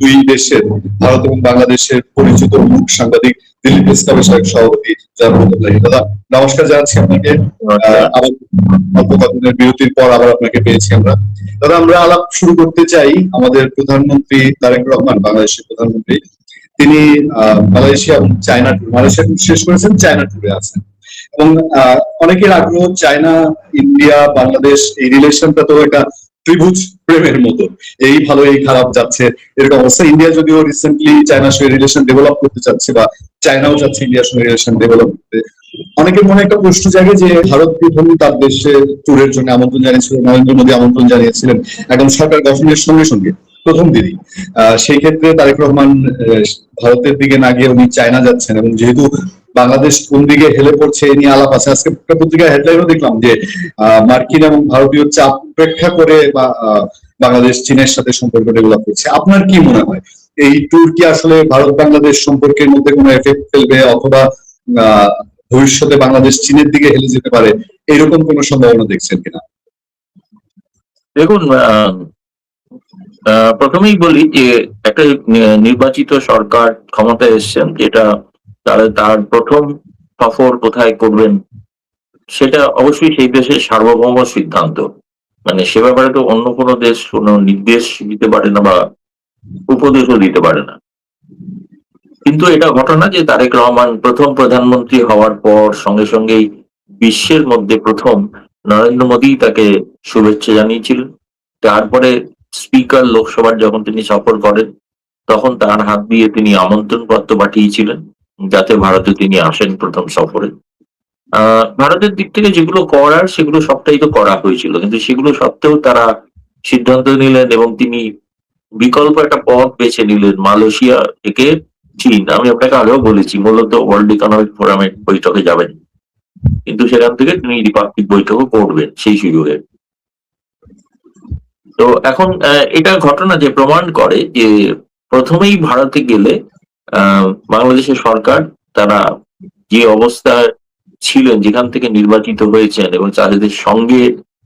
দুই দেশের, ভারত এবং বাংলাদেশের পরিচিত মুখ সাংবাদিক, দিল্লি প্রেস ক্লাবের সাবেক সভাপতি জনাব রহমতুল্লাহি। দাদা নমস্কার জানাচ্ছি আপনাকে। আবার অল্প কদিনের বিরতির পর আবার আপনাকে পেয়েছি আমরা। দাদা আমরা আলাপ শুরু করতে চাই আমাদের প্রধানমন্ত্রী তারেক রহমান, বাংলাদেশের প্রধানমন্ত্রী। তিনি মালয়েশিয়া এবং চায়না ট্যুর, মালয়েশিয়া ট্যুর শেষ করেছেন, চায়না ট্যুরে আছেন। এবং অনেকের আগ্রহ, চায়না ইন্ডিয়া বাংলাদেশ এই রিলেশনটা তো একটা ত্রিভুজ প্রেমের মতো, এই ভালো এই খারাপ যাচ্ছে এরকম অবস্থা। ইন্ডিয়া যদিও রিসেন্টলি চায়নার সঙ্গে রিলেশন ডেভেলপ করতে চাচ্ছে, বা চায়নাও চাচ্ছে ইন্ডিয়ার সঙ্গে রিলেশন ডেভেলপ করতে। অনেকের মনে একটা প্রশ্ন জাগে যে ভারত প্রথম তার দেশে ট্যুরের জন্য আমন্ত্রণ জানিয়েছিলেন, নরেন্দ্র মোদী আমন্ত্রণ জানিয়েছিলেন একদম সরকার গঠনের সঙ্গে সঙ্গে প্রথম দিনই। সেই ক্ষেত্রে তারেক রহমান ভারতের দিকে না গিয়ে উনি চায়না যাচ্ছেন, এবং যেহেতু বাংলাদেশ কোন দিকে হেলে পড়ছে এ নিয়ে আলাপ আছে। আজকে পত্রিকার হেডলাইনও দেখলাম যে মার্কিন এবং ভারতীয় চাপ উপেক্ষা করে বাংলাদেশ চীনের সাথে সম্পর্ক ডেভেলপ করছে। আপনার কি মনে হয় এই ট্যুর কি আসলে ভারত বাংলাদেশ সম্পর্কের মধ্যে কোনো এফেক্ট ফেলবে, অথবা ভবিষ্যতে বাংলাদেশ চীনের দিকে হেলে যেতে পারে, এরকম কোনো সম্ভাবনা দেখছেন কিনা? দেখুন, প্রথমেই বলি যে একটা নির্বাচিত সরকার ক্ষমতায় এসছেন, যেটা তার প্রথম সফর কোথায় করবেন সেটা অবশ্যই সেই দেশের সার্বভৌম সিদ্ধান্ত। মানে সে ব্যাপারে তো অন্য কোনো দেশ কোনো নির্দেশ দিতে পারে না বা উপদেশও দিতে পারে না। কিন্তু এটা ঘটনা যে তারেক রহমান প্রথম প্রধানমন্ত্রী হওয়ার পর সঙ্গে সঙ্গেই বিশ্বের মধ্যে প্রথম নরেন্দ্র মোদী তাকে শুভেচ্ছা জানিয়েছিলেন। তারপরে স্পিকার লোকসভার যখন তিনি সফর করেন তখন তার হাত দিয়ে তিনি আমন্ত্রণ পত্র পাঠিয়েছিলেন যাতে ভারতে তিনি আসেন প্রথম সফরে। ভারতের দিক থেকে যেগুলো করার সেগুলো সবটাই তো করা হয়েছিল, কিন্তু সেগুলো সত্ত্বেও তারা সিদ্ধান্ত নিলেন এবং তিনি বিকল্প একটা পথ বেছে নিলেন, মালয়েশিয়া থেকে চীন। আমি আপনাকে আগেও বলেছি মূলত ওয়ার্ল্ড ইকোনমিক ফোরামের বৈঠকে যাবেন, কিন্তু সেখান থেকে তিনি দ্বিপাক্ষিক বৈঠকও করবেন সেই সুযোগে। তো এখন এটা ঘটনা যে প্রমাণ করে যে প্রথমেই ভারতে গেলে বাংলাদেশের সরকার তারা যে অবস্থায় ছিলেন, যেখান থেকে নির্বাচিত হয়েছেন এবং তাদের সঙ্গে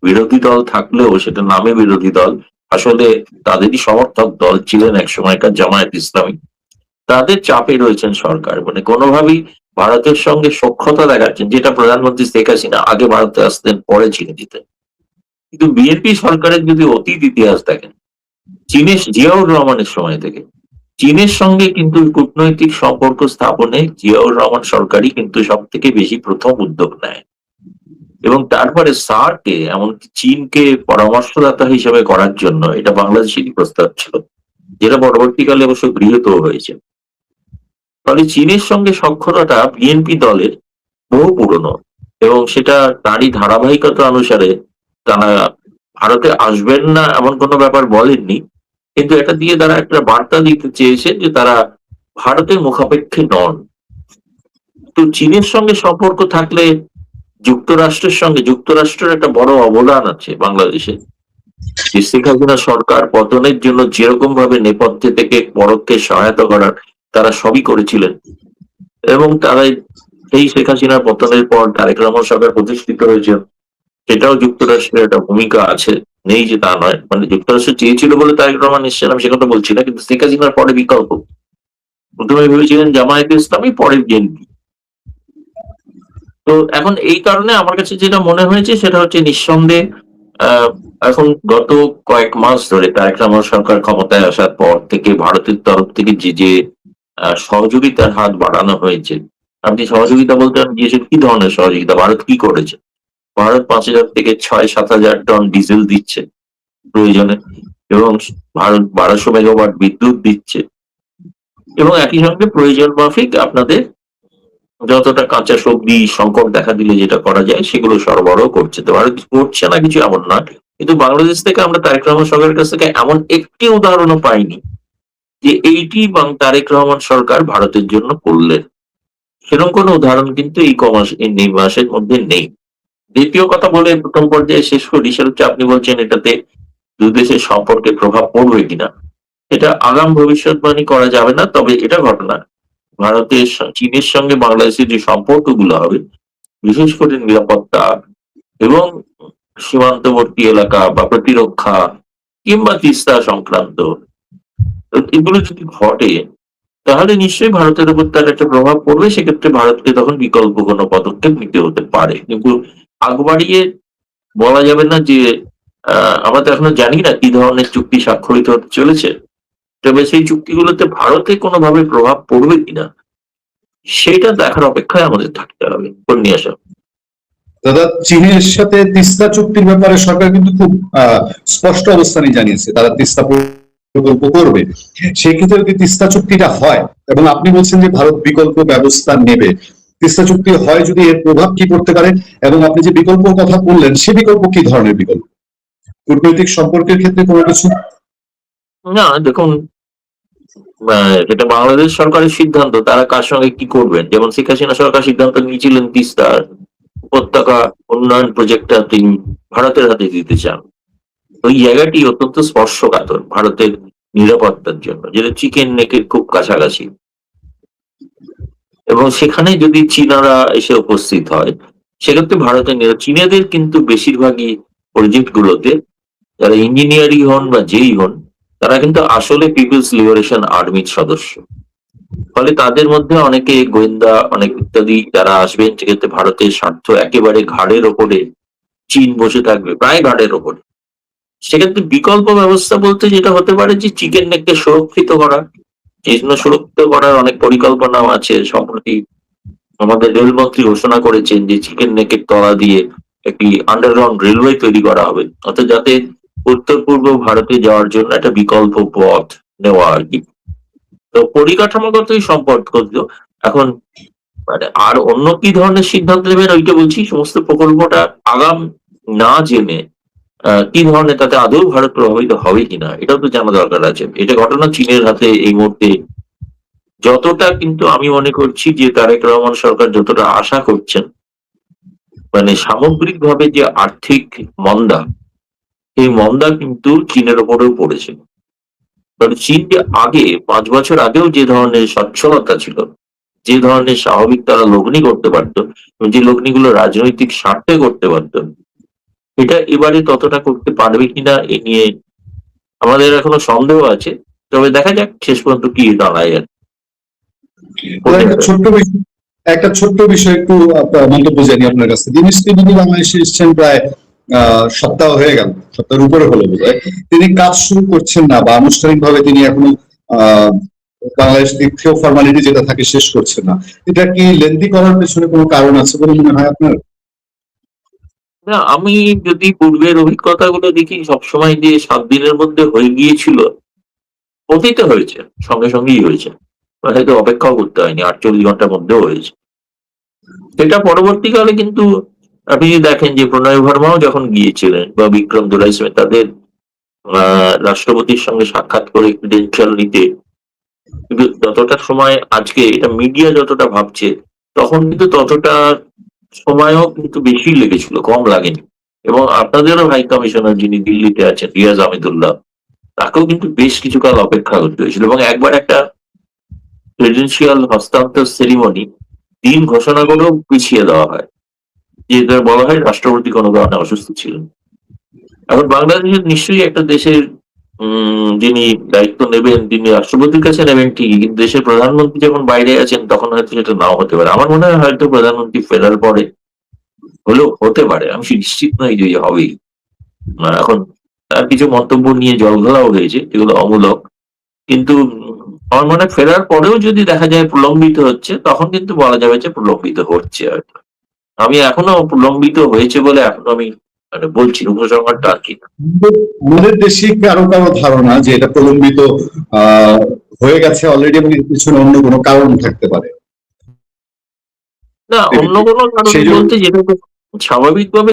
বিরোধী দল থাকলেও সেটা নামে বিরোধী দল, আসলে তাদেরই সমর্থক দল ছিলেন এক সময়কার জামায়াত ইসলামী, তাদের চাপে রয়েছেন সরকার। মানে কোনোভাবেই ভারতের সঙ্গে সখ্যতা দেখাচ্ছেন, যেটা প্রধানমন্ত্রী শেখ হাসিনা আগে ভারতে আসতেন পরে চীনে দিতেন। কিন্তু বিএনপি সরকারের যদি অতীত ইতিহাস দেখেন, জিয়াউর রহমানের সময় থেকে চীনের সঙ্গে কিন্তু কূটনৈতিক সম্পর্ক স্থাপনে জিয়াউর রহমান সরকারই কিন্তু সব থেকে বেশি প্রথম উদ্যোগ নেয়, এবং তারপরে সার্ককে এমনকি চীনকে পরামর্শদাতা হিসেবে করার জন্য এটা বাংলাদেশেরই প্রস্তাব ছিল, যেটা পরবর্তীকালে অবশ্য গৃহীত হয়েছে। ফলে চীনের সঙ্গে সখ্যতাটা বিএনপি দলের বহু পুরনো, এবং সেটা তারই ধারাবাহিকতা অনুসারে তারা ভারতে আসবেন না এমন কোনো ব্যাপার বলেননি, কিন্তু এটা দিয়ে তারা একটা বার্তা দিতে চেয়েছে যে তারা ভারতের মুখাপেক্ষী নন। তো চীনের সঙ্গে সম্পর্ক থাকলে যুক্তরাষ্ট্রের একটা বড় অবদান আছে বাংলাদেশে। যে শেখ হাসিনা সরকার পতনের জন্য যেরকম ভাবে নেপথ্যে থেকে পরোক্ষে সহায়তা করার তারা সবই করেছিলেন, এবং তারা এই শেখ হাসিনার পতনের পর তারেক রহমান সরকার প্রতিষ্ঠিত হয়েছে, সেটাও যুক্তরাষ্ট্রের একটা ভূমিকা আছে, নেই যে তা নয়। মানে যুক্তরাষ্ট্র চেয়েছিল বলে তারেক রহমান এসছেন, আমি সে কথা বলছি না, কিন্তু শেখ হাসিনার পরে বিকল্প প্রথমে ভেবেছিলেন জামায়াত ইসলামী, পরে বিএনপি। তো এখন এই কারণে আমার কাছে যেটা মনে হয়েছে সেটা হচ্ছে নিঃসন্দেহে এখন গত কয়েক মাস ধরে তারেক রহমান সরকার ক্ষমতায় আসার পর থেকে ভারতের তরফ থেকে যে সহযোগিতার হাত বাড়ানো হয়েছে। আপনি সহযোগিতা বলতে গিয়েছেন কি ধরনের সহযোগিতা? ভারত কি করেছে? ভারত 5,000 থেকে 6-7,000 টন ডিজেল দিচ্ছে প্রয়োজনে, এবং ভারত 1200 মেগাওয়াট বিদ্যুৎ দিচ্ছে, এবং একই সঙ্গে প্রয়োজন মাফিক আপনাদের যতটা কাঁচা সবজি সংকট দেখা দিলে যেটা করা যায় সেগুলো সরবরাহ করছে। তো ভারত করছে না কিছু এমন না, কিন্তু বাংলাদেশ থেকে আমরা তারেক রহমান সরকারের কাছ থেকে এমন একটি উদাহরণও পাইনি যে এইটি তারেক রহমান সরকার ভারতের জন্য করলেন। সেরকম কোনো উদাহরণ কিন্তু এই মাসের মধ্যে নেই। দ্বিতীয় কথা বলে প্রথম পর্যায়ে শেষ করি, সেটা হচ্ছে আপনি বলছেন এটাতে দুদেশের সম্পর্কে প্রভাব পড়বে কিনা। এটা আগাম ভবিষ্যৎবাণী করা যাবে না, তবে এটা ঘটনা ভারতের চীনের সঙ্গে বাংলাদেশের যে সম্পর্কগুলো হবে, বিশেষ করে নিরাপত্তা এবং সীমান্তবর্তী এলাকা বা প্রতিরক্ষা কিংবা তিস্তা সংক্রান্ত তো এগুলো যদি ঘটে তাহলে নিশ্চয়ই ভারতের উপর তার একটা প্রভাব পড়বে। সেক্ষেত্রে ভারতকে তখন বিকল্প কোনো পদক্ষেপ নিতে হতে পারে, কিন্তু আগ বাড়িয়ে বলা যাবে না যে আমরা তো এখনো জানি না কি ধরনের চুক্তি স্বাক্ষরিত হতে চলেছে। তবে সেই চুক্তিগুলোতে ভারতে কোনোভাবে প্রভাব পড়বে কিনা সেটা দেখার অপেক্ষায় আমাদের থাকতে হবে। কন্যাসা দাদা, চীনের সাথে তিস্তা চুক্তির ব্যাপারে সরকার কিন্তু খুব স্পষ্ট অবস্থানই জানিয়েছে, তারা তিস্তা প্রকল্প করবে। সেক্ষেত্রে যদি তিস্তা চুক্তিটা হয় এবং আপনি বলছেন যে ভারত বিকল্প ব্যবস্থা নেবে, তিস্তা চুক্তি হয় যদি এর প্রভাব কি পড়তে পারে, এবং আপনি যে বিকল্প কথা বললেন সে বিকল্প কি ধরনের বিকল্প? কূটনৈতিক সম্পর্কের ক্ষেত্রে কোনো কিছু? না, দেখুন, এটা বাংলাদেশ সরকারের সিদ্ধান্ত, তারা কার সঙ্গে কি করবেন। যেমন শেখ হাসিনা সরকার সিদ্ধান্ত নিয়েছিলেন তিস্তার উপত্যকা উন্নয়ন প্রজেক্টটা তিনি ভারতের হাতে দিতে চান। ওই জায়গাটি অত্যন্ত স্পর্শকাতর ভারতের নিরাপত্তার জন্য, যেটা চিকেন নেকের খুব কাছাকাছি। এবং সেখানে যদি চীনারা এসে উপস্থিত হয় সেক্ষেত্রে ভারতের চীনাদের কিন্তু বেশিরভাগই প্রজেক্ট গুলোতে যারা ইঞ্জিনিয়ারিং হন বা যেই হন, তারা কিন্তু আসলে পিপলস লিবারেশন আর্মির সদস্য। ফলে তাদের মধ্যে অনেকে গোয়েন্দা অনেক ইত্যাদি যারা আসবেন, সেক্ষেত্রে ভারতের স্বার্থ একেবারে ঘাড়ের ওপরে চীন বসে থাকবে, প্রায় ঘাড়ের ওপরে। সেক্ষেত্রে বিকল্প ব্যবস্থা বলতে যেটা হতে পারে যে চিকেন নেককে সুরক্ষিত করা। চিহ্ন সুরক্ষিত করার অনেক পরিকল্পনাও আছে। সম্প্রতি আমাদের রেলমন্ত্রী ঘোষণা করেছেন যে চিকেন নেকের তলা দিয়ে একটি আন্ডারগ্রাউন্ড রেলওয়ে তৈরি করা হবে, অর্থাৎ যাতে উত্তর পূর্ব ভারতে যাওয়ার জন্য একটা বিকল্প পথ নেওয়া আর কি। তো পরিকাঠামোগতই সম্পর্ক। এখন মানে আর অন্য কি ধরনের সিদ্ধান্ত নেবেন ওইটা বলছি, সমস্ত প্রকল্পটা আগাম না জেনে কি ধরনের তাতে আদৌ ভারত প্রভাবিত হবে কিনা এটাও তো জানা দরকার আছে। এটা ঘটনা চীনের হাতে এই মুহূর্তে যতটা, কিন্তু আমি মনে করছি যে তারেক রহমান সরকার যতটা আশা করছেন, মানে সামগ্রিকভাবে যে আর্থিক মন্দা, এই মন্দা কিন্তু চীনের ওপরেও পড়েছে। কারণ চীন যে আগে 5 বছর আগেও যে ধরনের সচ্ছলতা ছিল, যে ধরনের স্বাভাবিক তারা লগ্নি করতে পারতো, যে লগ্নিগুলো রাজনৈতিক স্বার্থে করতে পারতো, এটা এবারে ততটা করতে পারবে কিনা এ নিয়ে আমাদের এখনো সন্দেহ আছে। তবে দেখা যাক শেষ পর্যন্ত কি দাঁড়ায় আর একটা ছোট্ট বিষয়, একটু মন্তব্য জানি আপনার কাছে। দিনেশ ত্রিবেদী বাংলাদেশে এসেছেন প্রায় সপ্তাহ হয়ে গেল, সপ্তাহের উপরে হলো বোধহয়। তিনি কাজ শুরু করছেন না বা আনুষ্ঠানিকভাবে তিনি এখনো আহ বাংলাদেশ দ্বিতীয় ফর্মালিটি যেটা থাকে শেষ করছেন না। এটা কি লেন্দি করার পেছনে কোনো কারণ আছে বলে মনে হয় আপনার? না, আমি যদি পূর্বের অভিজ্ঞতাগুলো দেখি, সবসময় যে 7 দিনের মধ্যে হয়ে গিয়েছিল, অতীতে হয়েছে, সঙ্গে সঙ্গেই হয়েছে। হয়তো অপেক্ষাও করতে হয়নি, 48 ঘন্টার মধ্যেও হয়েছে। সেটা পরবর্তীকালে কিন্তু আপনি যদি দেখেন যে প্রণয় ভার্মাও যখন গিয়েছিলেন বা বিক্রম দোলাইস্বামী, তাদের রাষ্ট্রপতির সঙ্গে সাক্ষাৎ করে ক্রিডেনশিয়াল নিতে কিন্তু যতটা সময় আজকে এটা মিডিয়া যতটা ভাবছে, তখন কিন্তু ততটা সময়ও কিন্তু বেশি লেগেছিল, কম লাগেনি। এবং আপনাদেরও হাই কমিশনার যিনি দিল্লিতে আছেন, রিয়াজ আহমেদুল্লাহ, তাকেও কিন্তু বেশ কিছুকাল অপেক্ষা করতে হয়েছিল। এবং একবার একটা ক্রিডেনশিয়াল হস্তান্তর সেরিমনি দিন ঘোষণা করেও পিছিয়ে দেওয়া হয়, যে বলা হয় রাষ্ট্রপতি কোনো কারণে অসুস্থ ছিলেন। এখন বাংলাদেশের নিশ্চয়ই একটা দেশের যিনি দায়িত্ব নেবেন তিনি রাষ্ট্রপতির কাছে নেবেন ঠিকই, কিন্তু দেশের প্রধানমন্ত্রী যখন বাইরে আছেন তখন হয়তো সেটা নাও হতে পারে। আমার মনে হয় হয়তো প্রধানমন্ত্রী ফেরার পরে হলেও হতে পারে, আমি নিশ্চিত নই যে হবেই। এখন তার কিছু মন্তব্য নিয়ে জলঘোলাও হয়েছে, যেগুলো অমূলক। কিন্তু আমার মনে হয় ফেরার পরেও যদি দেখা যায় প্রলম্বিত হচ্ছে, তখন কিন্তু বলা যাবে যে প্রলম্বিত হচ্ছে আর কি। আমি এখনো প্রলম্বিত হয়েছে বলে এখন আমি মানে বলছি, উপসংহারটা আর কি। আমাদের দেশে কারো ধারণা যে এটা প্রলম্বিত হয়ে গেছে অলরেডি এবং এর পিছনে অন্য কোনো কারণ থাকতে পারে। না, অন্য কোনো কারণ সেই জন্য বলতে যেটা স্বাভাবিকভাবে